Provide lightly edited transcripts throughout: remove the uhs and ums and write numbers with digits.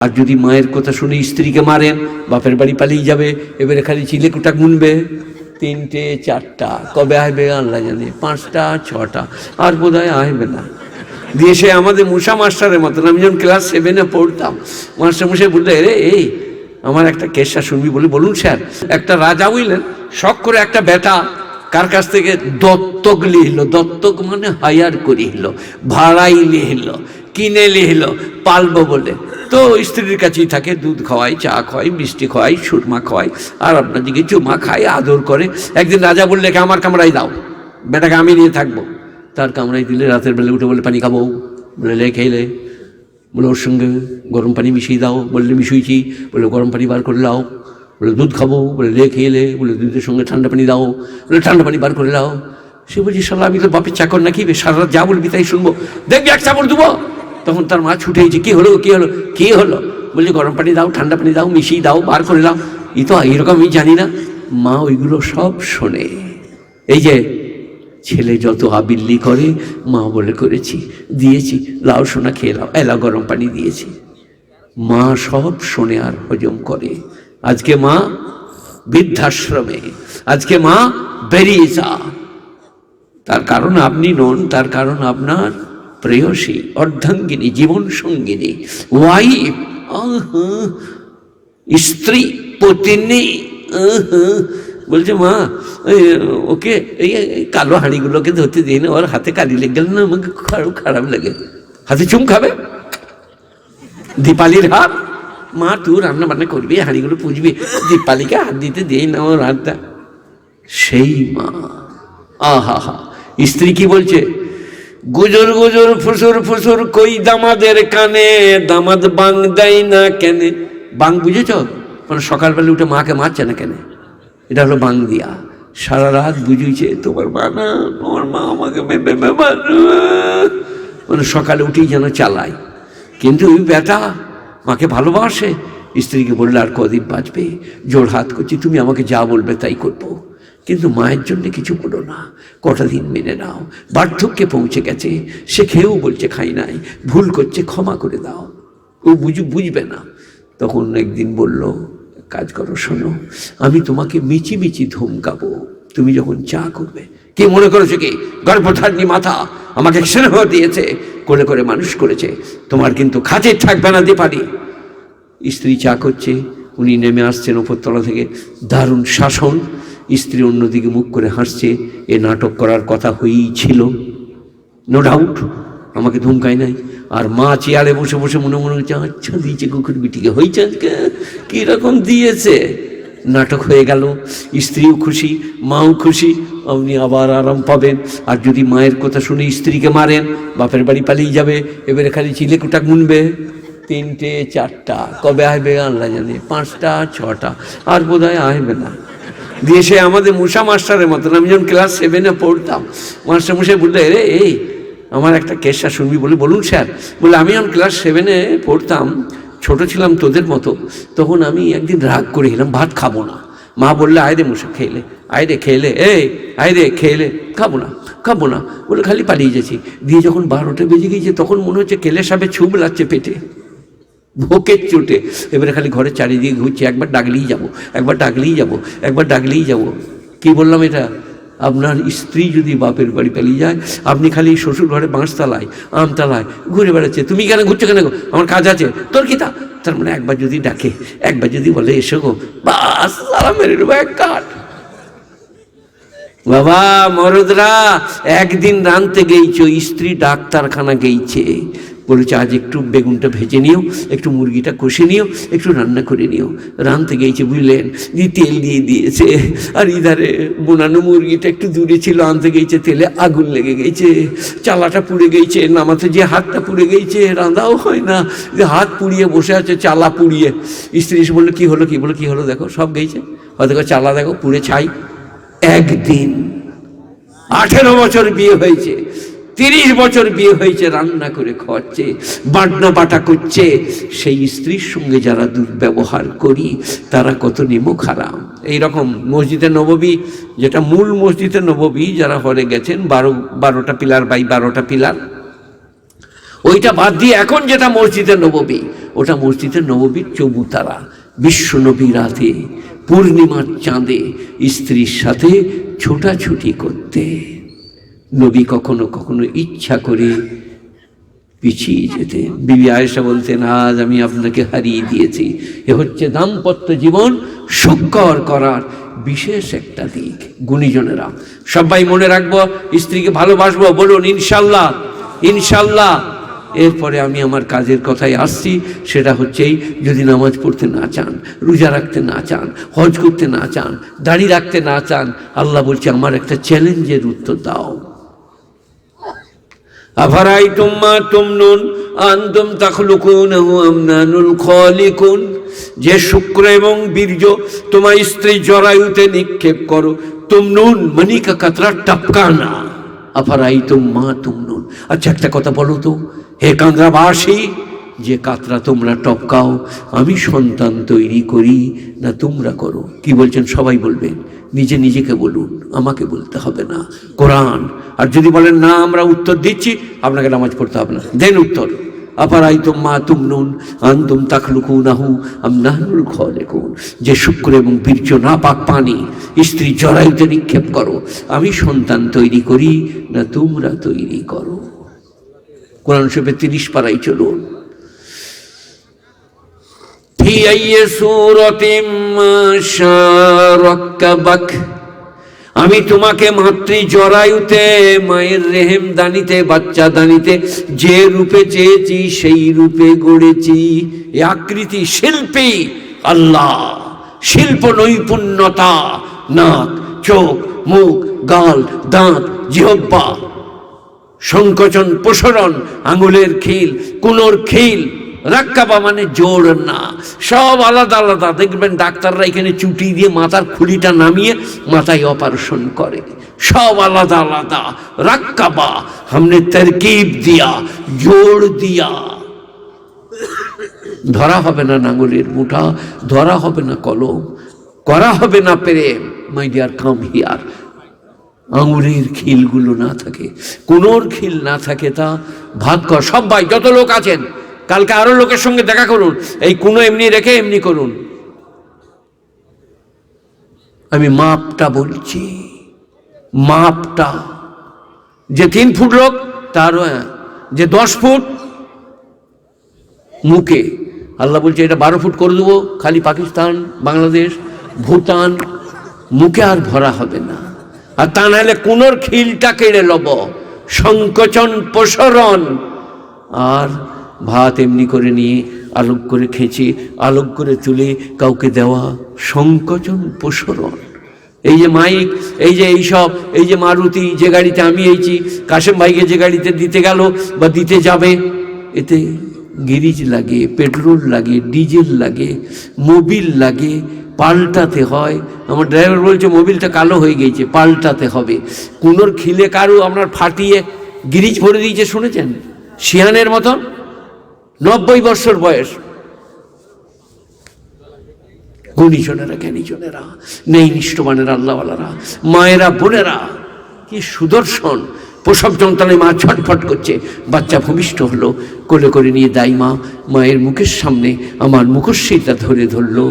আর যদি মায়ের কথা শুনে স্ত্রীকে মারেন, বাপের বাড়ি পালিয়ে যাবে। এবারে খালি চিলেকুটা গুনবে, 3টে 4টা, কবে আসবে আল্লাহ জানে, 5টা 6টা, আর বোধ হয় আসবে না। দিয়ে সে আমাদের মূষা মাস্টারের মতন, আমি যখন ক্লাস 7-এ পড়তাম, মাস্টারমশাই বললে, রে এই আমার একটা কেসা শুনবি? বলে, বলুন স্যার। একটা রাজা বুঝলেন, শখ করে একটা বেটা কার কাছ থেকে দত্তক লিখল। দত্তক মানে হায়ার করিল, ভাড়াই লিখল, কিনে লিখল পালবো বলে। তো স্ত্রীর কাছেই থাকে, দুধ খাওয়াই, চা খাওয়াই, মিষ্টি খাওয়াই, সুরমা খাওয়াই, আর আপনার দিকে চুমা খায়, আদর করে। একদিন রাজা বললে, আমার কামরায় দাও, বেটাকে আমি নিয়ে থাকবো। তার কামরায় দিলে, রাতের বেলা উঠে বলে, পানি খাবো? বলে, লে খেলে। বলে, ওর সঙ্গে গরম পানি মিশিয়ে দাও। বললে, মিশিয়েছি। বলে, গরম পানি বার করে দাও। বলে, দুধ খাবো? বলে, লে খেলে। বলে, দুধের সঙ্গে ঠান্ডা পানি দাও। বলে, ঠান্ডা পানি বার করে দাও। সে বলছি, শালা আমি তো বাপের চাকর নাকি, সারা রাত যা বলবি তাই শুনবো, দেখবি এক চাপড় দেবো। তখন তার মা ছুটে এসেছে, কী হলো, কী হলো, কী হলো? বলছি, গরম পানি দাও, ঠান্ডা পানি দাও, মিশিয়ে দাও, বার করে দাও। ই তো এরকম আমি জানি না। মা ওইগুলো সব শোনে। এই যে ছেলে যত আবিল্লি করে, মা বলে করেছি, দিয়েছি, লাও সোনা খেয়ে লাও, এলা গরম পানি দিয়েছি। মা সব শোনে আর হজম করে। আজকে মা বৃদ্ধাশ্রমে, আজকে মা বেরিয়ে যা। তার কারণ আপনি নন, তার কারণ আপনার প্রেয়সী, অর্ধাঙ্গিনী, জীবন সঙ্গিনী, ওয়াইফ, স্ত্রী, পত্নী। বলছে, মা ওকে এই কালো হাঁড়িগুলোকে ধরতে দিই না, ওর হাতে কালি লেগে গেল না, আমাকে খারাপ লাগে। হাতে চুম খাবে, দীপালির হাত। মা তুই রান্না বান্না করবি, হাঁড়িগুলো পুজবি, দীপালিকে হাত দিতে দিই না ওর হাতটা। সেই মা। আহা হা। স্ত্রী কি বলছে? গুজর গুজর ফুসুর ফুসুর কই দামাদের কানে, দামাদ বাং দেয় না কেনে। বাং বুঝেছ? মানে সকালবেলা উঠে মাকে মারছে না কেন, এটা হলো বাং দিয়া। সারা রাত বুঝিয়েছে, তোমার মা না, তোমার মা আমাকে মানে সকালে উঠেই যেন চালায়। কিন্তু ওই বেটা মাকে ভালোবাসে। স্ত্রীকে বললে, আর কদিন বাঁচবে, জোর হাত করছি, তুমি আমাকে যা বলবে তাই করবো, কিন্তু মায়ের জন্য কিছু বলো না, কটা দিন মেনে নাও। বার্ধক্যে পৌঁছে গেছে, সে খেয়েও বলছে খাই নাই, ভুল করছে, ক্ষমা করে দাও। ও বুঝবে না। তখন একদিন বলল, কাজ করো, শোনো, আমি তোমাকে মিচি মিচি ধমকাবো, তুমি যখন চা করবে। কি মনে করেছো কি গর্ভধারিণী মাথা আমাকে স্নেহ দিয়েছে, কোলে করে মানুষ করেছে, তোমার কিন্তু খাতির থাকবে না দীপালি। স্ত্রী চা করছে, উনি নেমে আসছেন ওপরতলা থেকে, দারুণ শাসন। স্ত্রী অন্যদিকে মুখ করে হাসছে। এ নাটক করার কথা হয়েই ছিল, নো ডাউট, আমাকে ধমকায় নাই। আর মা চেয়ারে বসে বসে মনে মনে হচ্ছে, আচ্ছা দিয়েছে কুকুর বিটিকে, হয়েছে আজকে কীরকম দিয়েছে। নাটক হয়ে গেল, স্ত্রীও খুশি, মাও খুশি, আপনি আবার আরাম পাবেন। আর যদি মায়ের কথা শুনে স্ত্রীকে মারেন, বাপের বাড়ি পালিয়ে যাবে। এবারে খালি চিলেকুটা গুনবে, 3টে 4টা, কবে আসবে আল্লাহ জানে, 5টা 6টা, আর বোধ হয় আসবে না। দিয়ে সে আমাদের মূষা মাস্টারের মতন, আমি যখন ক্লাস 7-এ পড়তাম, মাস্টারমশাই বললে, রে এই আমার একটা কেসা শুনবি? বলে, বলুন স্যার। বলে, আমি যখন ক্লাস 7-এ পড়তাম, ছোট ছিলাম তোদের মতো, তখন আমি একদিন রাগ করে এলাম, ভাত খাবো না। মা বললে, আয় রে মশা খেলে, আয় রে খেলে, এই আয় রে খেলে, খাবো না বলে খালি পালিয়ে যাচ্ছি। দিয়ে যখন 12টা বেজে গিয়েছে, তখন মনে হচ্ছে কেলে সাপে ছুপ লাগছে পেটে, ভোকের চোটে। এবারে খালি ঘরের চারিদিকে ঘুরছে, একবার ডাকলেই যাবো, একবার ডাকলেই যাবো, একবার ডাকলেই যাবো। কি বললাম এটা? আপনার স্ত্রী যদি বাপের বাড়ি পালিয়ে যায়, আপনি খালি শ্বশুর ঘরে বাঁশতলায়, আমতলায় ঘুরে বেড়াচ্ছে। তুমি কেন ঘুরছো, কেন গো? আমার কাজ আছে। তোর কি তার মানে একবার যদি ডাকে, একবার যদি বলে এসো গো, বাস সারা মেরে নেবো এক কাঠ। বাবা মরদরা, একদিন রানতে গেইছো, স্ত্রী ডাক্তারখানা গেইছে, বলেছে আজ একটু বেগুনটা ভেজে নিও, একটু মুরগিটা কষে নিও, একটু রান্না করে নিও। রানতে গেইছে, বুঝলেন, দিয়ে তেল দিয়ে দিয়েছে, আর ইধারে বোনানো মুরগিটা একটু দূরে ছিল, আনতে গেইছে, তেলে আগুন লেগে গেছে, চালাটা পুড়ে গেছে, নামাতে যে হাতটা পুড়ে গেছে, রান্দাও হয় না, যে হাত পুড়িয়ে বসে আছে, চালা পুড়িয়ে। স্ত্রী এসে বললো, কি হলো, কি বলো, কি হলো, দেখো সব গেছে, দেখো চালা দেখো পুড়ে ছাই। একদিন 18 বছর বিয়ে হয়েছে, 30 বছর বিয়ে হয়েছে, রান্না করে খাওয়াচ্ছে, বাটনা বাটা করছে। সেই স্ত্রীর সঙ্গে যারা দুর্ব্যবহার করি, তারা কত নিমক হারাম। এইরকম মসজিদে নববী, যেটা মূল মসজিদে নববী, যারা হরে গেছেন, 12টা পিলার বাই 12টা পিলার, ওইটা বাদ দিয়ে এখন যেটা মসজিদে নববী, ওটা মসজিদে নববীর চবুতারা। বিশ্বনবী রাতে পূর্ণিমার চাঁদে স্ত্রীর সাথে ছোটাছুটি করতে। নবী কখনো কখনো ইচ্ছা করে পিছিয়ে যেতেন। বিবি আয়েশা বলতেন, আজ আমি আপনাকে হারিয়ে দিয়েছি। এ হচ্ছে দাম্পত্য জীবন সুখকর করার বিশেষ একটা দিক। গুণীজনেরা সবাই মনে রাখবো, স্ত্রীকে ভালোবাসবো, বলুন ইনশাল্লাহ, ইনশাল্লাহ। এরপরে আমি আমার কাজের কথায় আসছি, সেটা হচ্ছেই যদি নামাজ পড়তে না চান, রোজা রাখতে না চান, হজ করতে না চান, দাড়ি রাখতে না চান, আল্লাহ বলছে আমার একটা চ্যালেঞ্জের উত্তর দাও। আফারাইতুম মা তুমনুন আনতুম তাখলুকুনাহু আম নাহনুল খালিকুন। যে শুক্র এবং বীর্য তোমার স্ত্রী জরায়ুতে নিক্ষেপ করো, তুমনুন মনিকা কাতরা টপকানা। আফারাইতুম মা তুমনুন। আচ্ছা একটা কথা বলো তো হে কান্দ্রাবাসী, যে কাতরা তোমরা টপকাও, আমি সন্তান তৈরি করি না তোমরা করো? কি বলছেন? সবাই বলবেন, নিজে নিজেকে বলুন, আমাকে বলতে হবে না, কোরআন। আর যদি বলেন না আমরা উত্তর দিচ্ছি, আপনাকে নামাজ পড়তে হবে না, দেন উত্তর। আফারাইতুম মা তুমনুন আনতুম তাখলুকুনাহু আম নাহনুল খালিকুন। যে শুক্র এবং বীর্য নাপাক পানি স্ত্রী জরায়ুতে নিক্ষেপ করো, আমি সন্তান তৈরি করি না তোমরা তৈরি করো। কোরআন শরীফের 30 পারাই চলুন। ফি আইয়ি সূরাতিম মা শাআ রাক্কাবাক। আমি তোমাকে মাতৃ জরায়ুতে, মায়ের রেহেম দানিতে, বাচ্চা দানিতে যে রূপে চেয়েছি সেই রূপে গড়েছি। এই আকৃতি শিল্পী আল্লাহ, শিল্প নৈপুণ্যতা, নাক, চোখ, মুখ, গাল, দাঁত, জিহ্বা, সংকোচন, প্রসারণ, আঙুলের খিল, কোনোর খিল, রাক্কাবা মানে জোড় না, সব আলাদা আলাদা। দেখবেন ডাক্তাররা এখানে চুটি দিয়ে মাথার খুলিটা নামিয়ে মাথায় অপারেশন করে, সব আলাদা আলাদা। রাক্কাবা हमने तरकीब दिया, জোড় দিয়া। ধরা হবে না আঙুলের মুঠা, ধরা হবে না কলম, করা হবে না প্রেম। My dear come here. আঙুলের খিলগুলো না থাকে, কোনোর খিল না থাকে, তা ভাগ কর। সবাই যত লোক আছেন কালকে আরো লোকের সঙ্গে দেখা করুন, এই কোনো এমনি রেখে এমনি করুন। আমি মাপটা বলছি, মাপটা। যে 3 ফুট লোক তারও, যে 10 ফুট মুখে, আল্লাহ বলছে এটা 12 ফুট করে দেবো। খালি পাকিস্তান, বাংলাদেশ, ভুটান, মুখে আর ভরা হবে না। আর তা নাহলে কোনোর খিলটা কেড়ে লব, সংকোচন, প্রসারণ। আর ভাত এমনি করে নিয়ে আলোক করে খেঁচে, আলোক করে তুলে কাউকে দেওয়া, সংকোচন, প্রসারণ। এই যে মাইক, এই যে এইসব, এই যে মারুতি যে গাড়িতে আমি এইছি, কাশেম ভাইকে যে গাড়িতে দিতে গেল বা দিতে যাবে, এতে গিরিজ লাগে, পেট্রোল লাগে, ডিজেল লাগে, মোবিল লাগে, পাল্টাতে হয়। আমার ড্রাইভার বলছে মোবিলটা কালো হয়ে গেছে, পাল্টাতে হবে। কোনোর খিলে কারু আপনার ফাটিয়ে গিরিজ ভরে দিয়েছে, শুনেছেন? শিয়ানের মতন, 90 বছর বয়স। গুণীজনেরা, জ্ঞানীজনেরা, নেই নিষ্ঠবানেরা, আল্লাহওয়ালারা, মায়েরা, বোনেরা, কি সুদর্শন। প্রসব যন্ত্রণায় মা ছটফট করছে, বাচ্চা ভূমিষ্ঠ হলো, কোলে করে নিয়ে দাই মা মায়ের মুখের সামনে আমার মুখশ্রীটা ধরে ধরলো।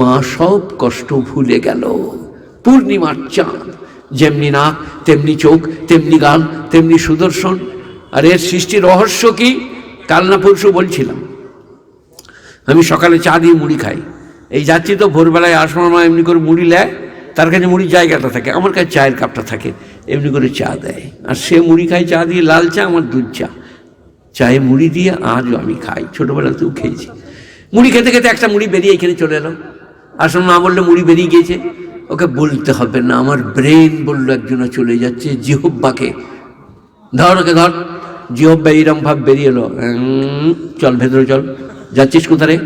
মা সব কষ্ট ভুলে গেল। পূর্ণিমার চাঁদ, যেমনি নাক তেমনি চোখ, তেমনি গাল, তেমনি সুদর্শন। আর এর সৃষ্টির রহস্য কি? কাল না পরশু বলছিলাম, আমি সকালে চা দিয়ে মুড়ি খাই। এই যাচ্ছি তো ভোরবেলায় আসার মা এমনি করে মুড়ি নেয়, তার কাছে মুড়ির জায়গাটা থাকে, আমার কাছে চায়ের কাপটা থাকে, এমনি করে চা দেয়। আর সে মুড়ি খায় চা দিয়ে, লাল চা, আমার দুধ চা। চায়ে মুড়ি দিয়ে আজও আমি খাই, ছোটোবেলাতেও খেয়েছি। মুড়ি খেতে খেতে একটা মুড়ি বেরিয়ে এখানে চলে এলো। আসলে না বললে মুড়ি বেরিয়ে গিয়েছে, ওকে বলতে হবে না, আমার ব্রেন বললো একজনে চলে যাচ্ছে। জিহ্বাকে ধর, ওকে ধর। জিহ্বা এইরকম ভাব বেরিয়ে এলো, চল ভেতরে চল, যাচ্ছিস কোথায়?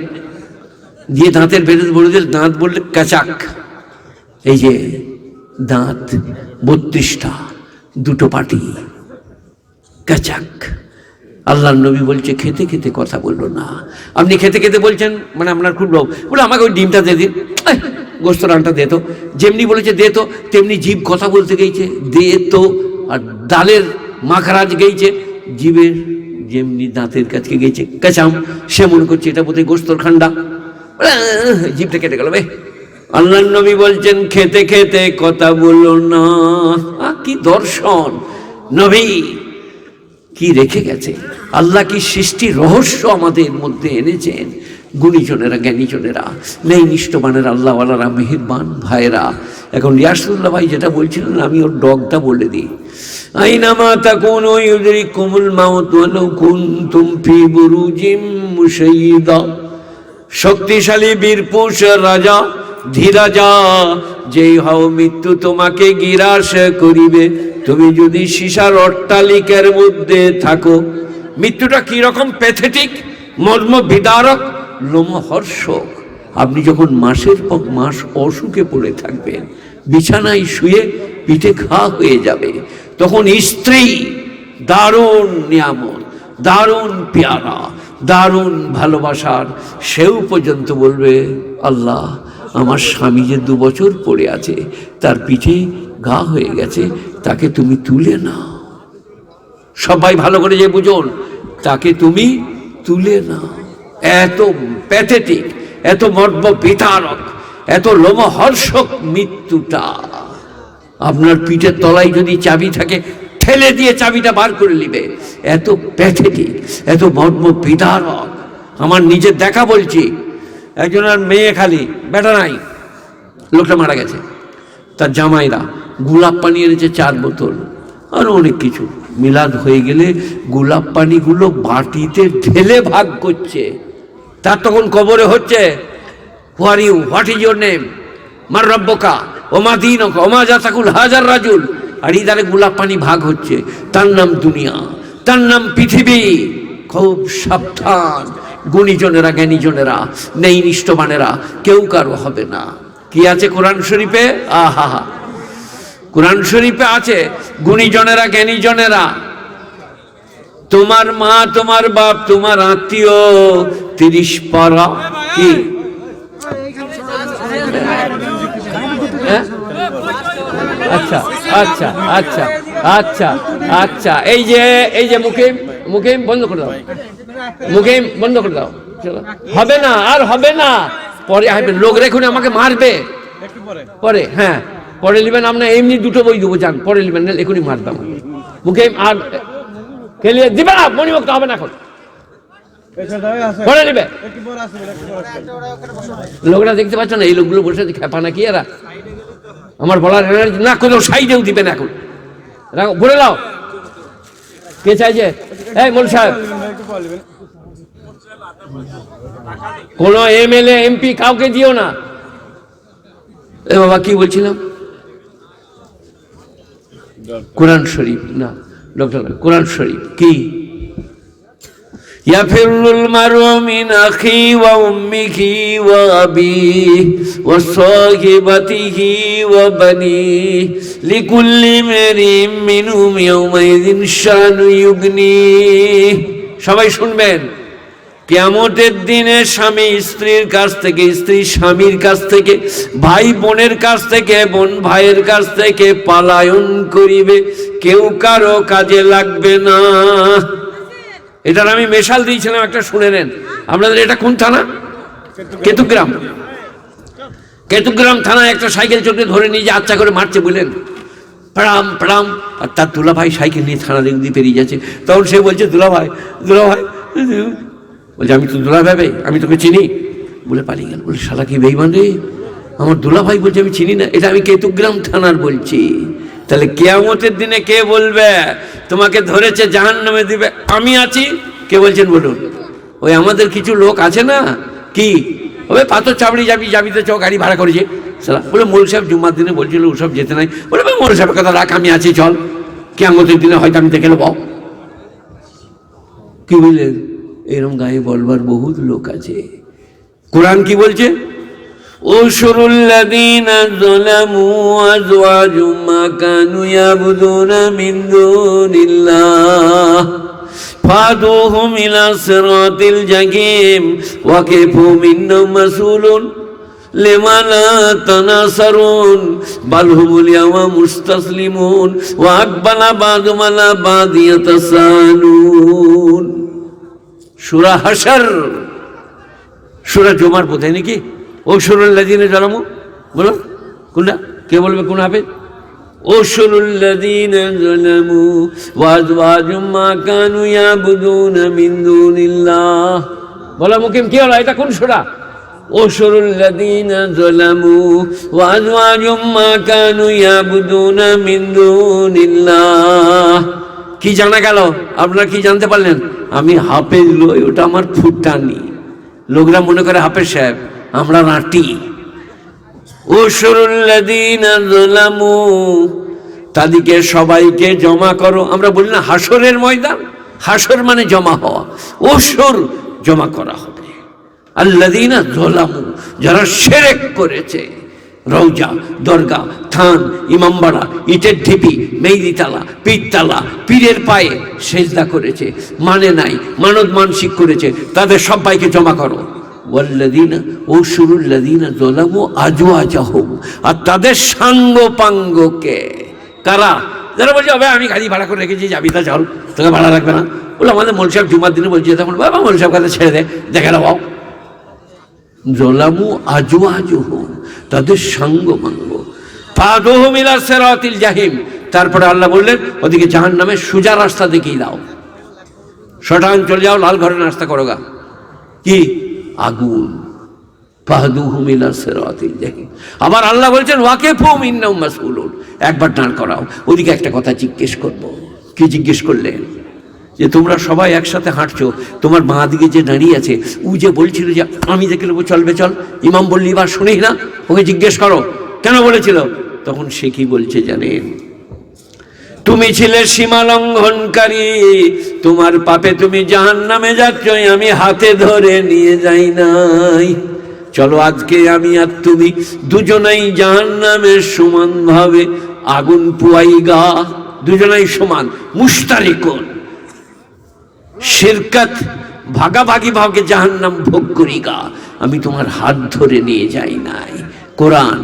দিয়ে দাঁতের ভেতরে বলে দিল, দাঁত বললে কাচাক। এই যে দাঁত 32টা, 2টো পাটি, কাচাক। আল্লাহর নবী বলছে খেতে খেতে কথা বললো না। আপনি খেতে খেতে বলছেন মানে আপনার খুব লোভ, বলে আমাকে ওই ডিমটা দিয়ে দিন, গোস্ত রানটা দে তো। যেমনি বলেছে দে তো, তেমনি জীব কথা বলতে গেছে দে তো। আর ডালের মাখরাজ গেইছে, জীবের যেমনি দাঁতের কাছে গেছে কাঁচাম, সে মনে করছে এটা বোধহয় গোস্তর খান্ডা, জিভটা কেটে গেল। আল্লাহ নবী বলছেন খেতে খেতে কথা বললো না। কি দর্শন নবী কি রেখে গেছে, আল্লাহ কি সৃষ্টি রহস্য আমাদের মধ্যে এনেছেন। গুণীজনেরা, জ্ঞানীজনেরা, নেই নিষ্ঠবানের আল্লাহওয়ালারা, মেহেরবান ভাইরা। এখন রিয়াসুল্লাহ ভাই যেটা বলছিলেন, আমি ওর ডগটা বলে দিই। আইনামা তাকুনু ইউদরিকুমুল মাউত ওয়ালাউ কুনতুম ফি বুরুজিম মুশাইয়্যিদা। শক্তিশালী বীরপুরুষ রাজা ধীরাজা যেই হও, মৃত্যু তোমাকে গিরাস করিবে তুমি যদি সীসার অট্টালিকার মধ্যে থাকো। মৃত্যুটা কি রকম প্যাথেটিক, মর্ম বিদারক, লোমহর্ষক। আপনি যখন মাসের পর মাস অসুখে পড়ে থাকবেন, বিছানায় শুয়ে পিঠে ঘা হয়ে যাবে, তখন স্ত্রী দারুণ নিয়ামত, দারুণ পেয়ারা, দারুণ ভালোবাসার, সেও পর্যন্ত বলবে আল্লাহ আমার স্বামী যে 2 বছর পড়ে আছে, তার পিঠে ঘা হয়ে গেছে, তাকে তুমি তুলে নাও। সবাই ভালো করে যে বুঝুন, তাকে তুমি তুলে নাও। এত প্যাথেটিক, এত মর্ম বিতারক, এত লোমহর্ষক মৃত্যুটা। আপনার পিঠের তলায় যদি চাবি থাকে, ঠেলে দিয়ে চাবিটা বার করে নিবে। এত প্যাথেটিক, এত মর্ম বিতারক। আমার নিজের দেখা বলছি, একজনের মেয়ে খালি, বেটা নাই, লোকটা মারা গেছে। তার জামাইরা গোলাপ পানি এনেছে 4 বোতল, আরো অনেক কিছু। মিলাদ হয়ে গেলে গোলাপ পানিগুলো বাটিতে ঢেলে ভাগ করছে। তার তখন কবরে হচ্ছে who are you, what is your name, মার রব্বকা, ওমা দীনুকা, ওমা জাতাকুল হাজার রাজুল। আর ইদারে গোলাপ পানি ভাগ হচ্ছে। তার নাম দুনিয়া, তার নাম পৃথিবী। খুব সাবধান গুণীজনেরা, জ্ঞানীজনেরা, নেই নিষ্ঠবানেরা, কেউ কারো হবে না। কি আছে কোরআন শরীফে? আহা, কোরআন শরীফে আছে গুণীজনেরা, জ্ঞানীজনেরা, তোমার মা, তোমার বাপ, তোমার আত্মীয় 30 পারা। কি আচ্ছা আচ্ছা আচ্ছা আচ্ছা আচ্ছা, এই যে মুকিম বন্ধ করে দাও, মুকিম বন্ধ করে দাও। হবে না, আর হবে না, পরে আসবে লোক রেখুন, আমাকে মারবে পরে। হ্যাঁ পরে নেবেন, আপনার এমনি 2টো বই দেবো, যান পরে নেবেন, এখনই মারবে আমাকে। মুকিম আর খেলিয়ে দিবে না, মণিমুক্ত হবে না, এখন পরে নেবে। লোকরা দেখতে পাচ্ছ না, এই লোকগুলো বসে খেপা নাকি এরা? আমার বলার না, কোনো সাইডেও দিবে না, এখন বলে দাও কে চাইছে। এই মোল সাহেব, কোন MLA MP কাউকে দিও না। এ বাবা কি বলছিলাম? কোরআন শরীফ না ডক্টর, কোরআন শরীফ কি? ইয়াফিরুল মারউ মিন আখি ওয়া উম্মিহি ওয়া আবিহি ওয়া সাহিবাতিহি ওয়া বানিহি লিকুল্লি ইমরিইন মিনহুম ইয়াওমাইযিন শানু ইউগনিহি। সবাই শুনবেন, কিয়ামতের দিনে স্বামী স্ত্রীর কাছ থেকে, স্ত্রী স্বামীর কাছ থেকে, ভাই বোনের কাছ থেকে, বোন ভাইয়ের কাছ থেকে পলায়ন করিবে, কেউ কারো কাজে লাগবে না। এটার আমি মেশাল দিয়েছিলাম, একটা শুনে নেন। আপনাদের এটা কোন থানা? কেতুগ্রাম। কেতুগ্রাম থানায় একটা সাইকেল চোখে ধরে নিয়ে যে আচ্ছা করে মারছে, বুঝলেন, প্রণাম প্রণাম। আর তার দুলাভাই সাইকেল নিয়ে থানা দিয়ে পেরিয়ে যাচ্ছে। তখন সে বলছে দুলাভাই, দুলাভাই, বলছে আমি তো দুলাভাই, আমি তোকে চিনি। বলে পালিয়ে গেল। বলে শালা কি বেঈমান রে, আমার দুলাভাই বলছে আমি চিনি না। এটা আমি কেতুগ্রাম থানার বলছি। তাহলে কিয়ামতের দিনে কে বলবে তোমাকে ধরেছে জাহান্নামে দিবে? আমি আছি। কে বলছেন বলুন? ওই আমাদের কিছু লোক আছে না, কি ওই পাথর চাবড়ি যাবিতে চো গাড়ি ভাড়া করেছে সালা। বলে মোল সাহেব জুম্মার দিনে বলছিল ওসব যেতে নাই। বলে মোল সাহেবের কথা রাখ, আমি আছি, চল, কিয়ামতের দিনে হয়তো আমি দেখে নেবো। কি বললেন? এরকম গায়ে বলবার বহুত লোক আছে। কোরআন কি বলছে? উশরুল্লাযীনা যালামু আযওয়াজুম মা কানু ইয়াবুদুনা মিন দুনিল্লাহ ফাদুহুম ইলা সিরাতিল জাহিম ওয়া কিফু মিন্নাহুম মাসউলুন লিমা লা তানাসারুন বাল হুমুল ইয়াওমা মুস্তাসলিমুন ওয়া আকবালা বা'দুহুম আলা বা'দি ইয়াতাসালুন। সূরা হাশর, সূরা জুমার বোধহয় নাকি? উশরুল লাযিনা যালামু, বলো কোনটা, কে বলবে কোন হাফেজ? উশরুল লাযিনা যালামু ওয়া আযওয়াজুম মা কানু ইয়াবুদুনা মিন দুনিল্লাহ। বলো মুকিম, কি হলো, এটা কোন সূরা? উশরুল লাযিনা যালামু ওয়া আযওয়াজুম মা কানু ইয়াবুদুনা মিন দুনিল্লাহ। কি জানা গেল? আপনারা কি জানতে পারলেন? আমি হাফেজ লই, ওটা আমার ফুটানি। লোকরা মনে করে হাফেজ সাহেব, আমরা নাটি। উশরুল লাযিনা যালামু, তাদেরকে সবাইকে জমা করো। আমরা বলি না হাসরের ময়দান, হাসর মানে জমা হওয়া, উশর জমা করা হবে। আল্লাযিনা যালামু, যারা শিরক করেছে, রওজা, দরগা, থান, ইমামবাড়া, ইটের ঢিপি, মেইদিতালা, পীরতালা, পীরের পায়ে সেজদা করেছে, মানে নাই, মানত মানসিক করেছে, তাদের সবাইকে জমা করো। ওয়াল্লাযিনা উশরুল লাযিনা যালামু আজওয়াজাহুম, আর তাদের সাঙ্গ পাঙ্গকে। কারা? যারা বলছে আমি গাড়ি ভাড়া করে রেখেছি, যাবি তা চল, তোকে ভাড়া লাগবে না। বলে আমাদের মৌল সাহেব জুমার দিনে বলছে, তখন বাবা মৌল সাহেব কাছে ছেড়ে দে, দেখে নাও। যালামু আজওয়াজহুম, তাদের সাঙ্গ পাঙ্গ। ফাদুহুম ইলা সিরাতিল জাহিম, তারপরে আল্লাহ বললেন ওদিকে জাহান্নামের সোজা রাস্তা দেখিয়ে দাও, শটান চলে যাও, লাল ঘরে নাস্তা করো গা। কি? আগুন। ফাদুহুম ইলা সিরাতিল জাহিম। আবার আল্লাহ বলছেন ওয়াকিফুহুম ইন্নাহুম মাসউলুন, একবার দাঁড় করাও, ওদিকে একটা কথা জিজ্ঞেস করব। কি জিজ্ঞেস করলেন? যে তোমরা সবাই একসাথে হাঁটছো, তোমার বাঁ দিকে যে দাঁড়িয়ে আছে, ও যে বলছিল যে আমি দেখে নেবো, চলবে চল, ইমাম বললি এবার শুনেই না, ওকে জিজ্ঞেস করো কেন বলেছিল। তখন সে কি বলছে জানেন? তুমি ছিলে সীমা লঙ্ঘনকারী, তোমার পাপে তুমি জাহান্নামে যাচ্ছ, আমি হাতে ধরে নিয়ে যাই নাই। চলো আজকে আমি আর তুমি দুজনেই জাহান্নামের সমান ভাবে আগুন পুয়াইগা, দুজনেই সমান, মুশতারিকুন, শিরকত, ভাগাভাগি ভাগে জাহান্নাম ভোগ করিগা, আমি তোমার হাত ধরে নিয়ে যাই নাই। কোরআন।